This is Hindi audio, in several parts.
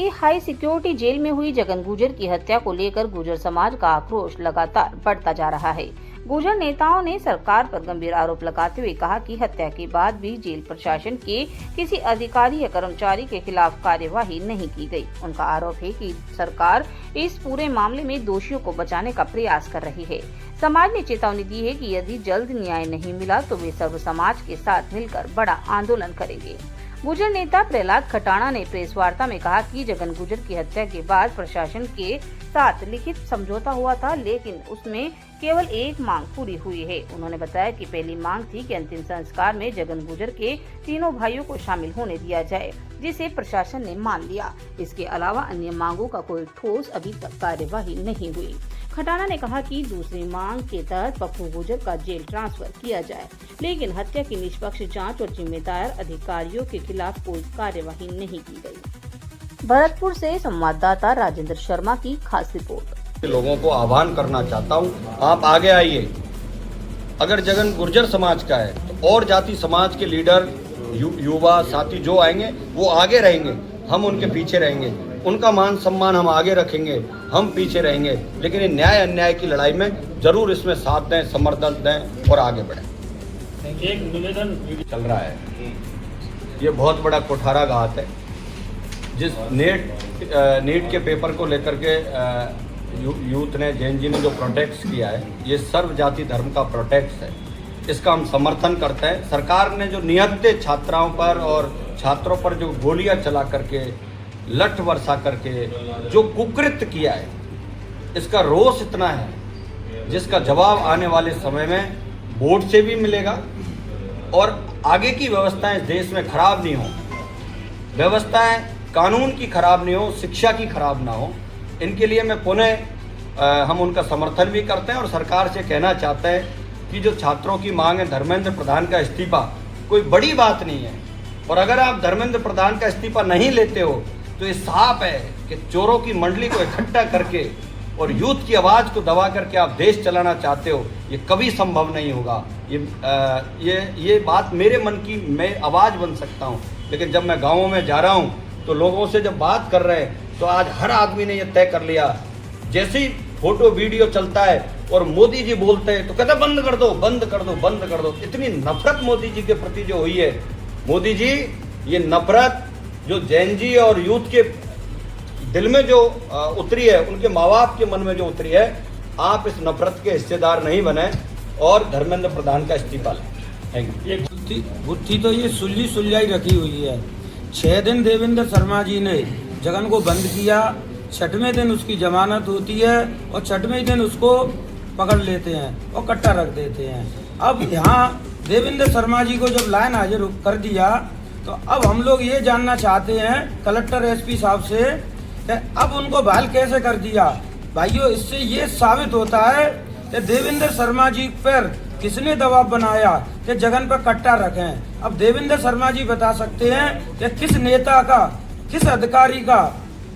की हाई सिक्योरिटी जेल में हुई जगन गुर्जर की हत्या को लेकर गुर्जर समाज का आक्रोश लगातार बढ़ता जा रहा है। गुर्जर नेताओं ने सरकार पर गंभीर आरोप लगाते हुए कहा कि हत्या के बाद भी जेल प्रशासन के किसी अधिकारी या कर्मचारी के खिलाफ कार्यवाही नहीं की गई। उनका आरोप है कि सरकार इस पूरे मामले में दोषियों को बचाने का प्रयास कर रही है। समाज ने चेतावनी दी है कि यदि जल्द न्याय नहीं मिला तो वे सर्व समाज के साथ मिलकर बड़ा आंदोलन करेंगे। गुर्जर नेता प्रहलाद खटाणा ने प्रेस वार्ता में कहा कि जगन गुर्जर की हत्या के बाद प्रशासन के साथ लिखित समझौता हुआ था, लेकिन उसमें केवल एक मांग पूरी हुई है। उन्होंने बताया कि पहली मांग थी कि अंतिम संस्कार में जगन गुर्जर के तीनों भाइयों को शामिल होने दिया जाए, जिसे प्रशासन ने मान लिया। इसके अलावा अन्य मांगों का कोई ठोस अभी तक कार्यवाही नहीं हुई। खटाणा ने कहा कि दूसरी मांग के तहत पप्पू गुर्जर का जेल ट्रांसफर किया जाए, लेकिन हत्या की निष्पक्ष जांच और जिम्मेदार अधिकारियों के खिलाफ कोई कार्यवाही नहीं की गई। भरतपुर से संवाददाता राजेंद्र शर्मा की खास रिपोर्ट। लोगों को आह्वान करना चाहता हूं, आप आगे आइए। अगर जगन गुर्जर समाज का है तो और जाति समाज के लीडर, युवा साथी जो आएंगे वो आगे रहेंगे, हम उनके पीछे रहेंगे, उनका मान सम्मान हम आगे रखेंगे, हम पीछे रहेंगे। लेकिन ये न्याय अन्याय की लड़ाई में जरूर इसमें साथ दें, समर्थन दें और आगे बढ़ें। एक निवेदन चल रहा है, ये बहुत बड़ा कुठाराघात है। जिस नीट के पेपर को लेकर के यूथ ने, जैन जी ने जो प्रोटेस्ट किया है, ये सर्व जाति धर्म का प्रोटेस्ट है। इसका हम समर्थन करते हैं। सरकार ने जो निहत्थे छात्राओं पर और छात्रों पर जो गोलियां चला करके, लठ बरसा करके जो कुकृत्य किया है, इसका रोष इतना है जिसका जवाब आने वाले समय में बोर्ड से भी मिलेगा। और आगे की व्यवस्थाएं इस देश में खराब नहीं हो, व्यवस्थाएं कानून की खराब नहीं हो, शिक्षा की खराब ना हो। इनके लिए मैं पुनः हम उनका समर्थन भी करते हैं और सरकार से कहना चाहते हैं कि जो छात्रों की मांग है धर्मेंद्र प्रधान का इस्तीफा, कोई बड़ी बात नहीं है। और अगर आप धर्मेंद्र प्रधान का इस्तीफा नहीं लेते हो तो ये साफ है कि चोरों की मंडली को इकट्ठा करके और यूथ की आवाज़ को दबा करके आप देश चलाना चाहते हो, ये कभी संभव नहीं होगा। ये बात मेरे मन की, मैं आवाज़ बन सकता हूँ, लेकिन जब मैं गाँवों में जा रहा हूँ तो लोगों से जब बात कर रहे हैं तो आज हर आदमी ने यह तय कर लिया, जैसे ही फोटो वीडियो चलता है और मोदी जी बोलते हैं तो कहते बंद कर दो, बंद कर दो, बंद कर दो। इतनी नफरत मोदी जी के प्रति जो हुई है, मोदी जी ये नफरत जो जैन जी और यूथ के दिल में जो उतरी है, उनके माँ बाप के मन में जो उतरी है, आप इस नफरत के हिस्सेदार नहीं बने और धर्मेंद्र प्रधान का इस्तीफा लें। Thank you. गुत्थी तो ये सुलझाई रखी हुई है। 6 दिन देवेंद्र शर्मा जी ने जगन को बंद किया, 6वें दिन उसकी जमानत होती है और 6वें दिन उसको पकड़ लेते हैं और कट्टा रख देते हैं। अब यहाँ देवेंद्र शर्मा जी को जब लाइन हाजिर कर दिया तो अब हम लोग ये जानना चाहते हैं कलेक्टर एसपी साहब से कि अब उनको बहाल कैसे कर दिया। भाइयों, इससे ये साबित होता है कि देवेंद्र शर्मा जी पर किसने दबाव बनाया कि जगन पर कट्टा रखें। अब देवेंद्र शर्मा जी बता सकते हैं कि किस नेता का, किस अधिकारी का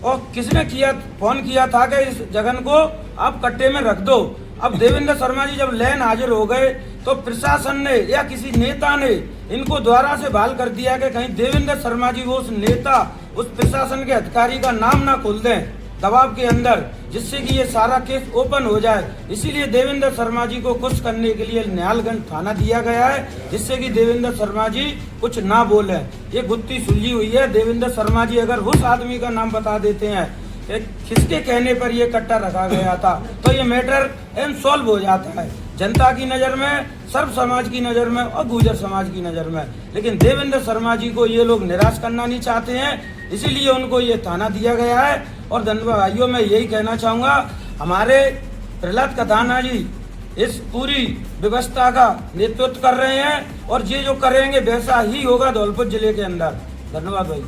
और किसने फोन किया था कि इस जगन को आप कट्टे में रख दो। अब देवेंद्र शर्मा जी जब लाइन हाजिर हो गए तो प्रशासन ने या किसी नेता ने इनको द्वारा से बहाल कर दिया कि कहीं देवेंद्र शर्मा जी वो उस नेता, उस प्रशासन के अधिकारी का नाम ना खोल दें दबाव के अंदर, जिससे कि ये सारा केस ओपन हो जाए। इसीलिए देवेंद्र शर्मा जी को खुश करने के लिए निहालगंज थाना दिया गया है, जिससे कि देवेंद्र शर्मा जी कुछ ना बोले। ये गुत्थी सुलझी हुई है। देवेंद्र शर्मा जी अगर उस आदमी का नाम बता देते हैं कि किसके कहने पर ये कट्टा रखा गया था तो ये मैटर सॉल्व हो जाता है, जनता की नज़र में, सर्व समाज की नज़र में और गुर्जर समाज की नज़र में। लेकिन देवेंद्र शर्मा जी को ये लोग निराश करना नहीं चाहते हैं, इसीलिए उनको ये थाना दिया गया है। और धन्यवाद भाइयों, मैं यही कहना चाहूँगा, हमारे प्रहलाद खटाणा जी इस पूरी व्यवस्था का नेतृत्व कर रहे हैं और ये जो करेंगे वैसा ही होगा धौलपुर जिले के अंदर। धन्यवाद भाई।